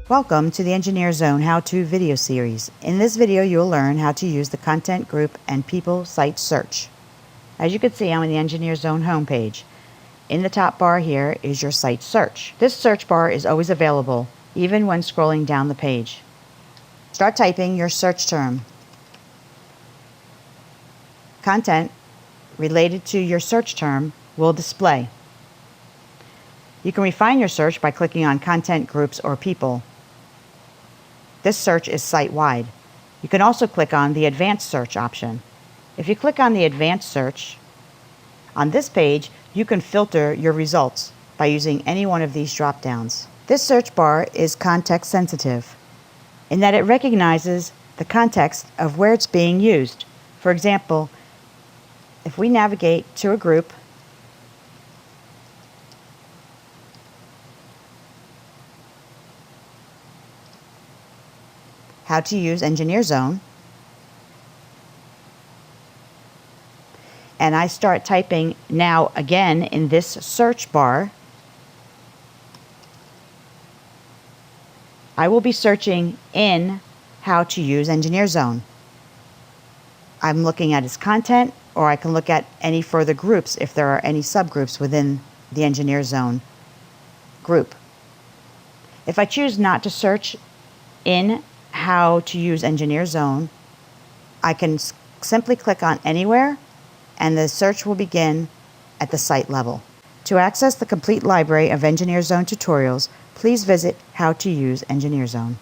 Welcome to the Engineer Zone how-to video series. In this video you'll learn how to use the content group and people site search. As you can see, I'm in the Engineer Zone homepage. In the top bar here is your site search. This search bar is always available, even when scrolling down the page. Start typing your search term. Content related to your search term will display. You can refine your search by clicking on Content Groups or People. This search is site-wide. You can also click on the Advanced Search option. If you click on the Advanced Search, on this page you can filter your results by using any one of these drop-downs. This search bar is context sensitive in that it recognizes the context of where it's being used. For example, if we navigate to a group, how to use Engineer Zone, and I start typing now again in this search bar, I will be searching in how to use Engineer Zone. I'm looking at its content, or I can look at any further groups if there are any subgroups within the Engineer Zone group. If I choose not to search in how to use Engineer Zone, I can simply click on anywhere and the search will begin at the site level. To access the complete library of Engineer Zone tutorials, please visit How to Use Engineer Zone.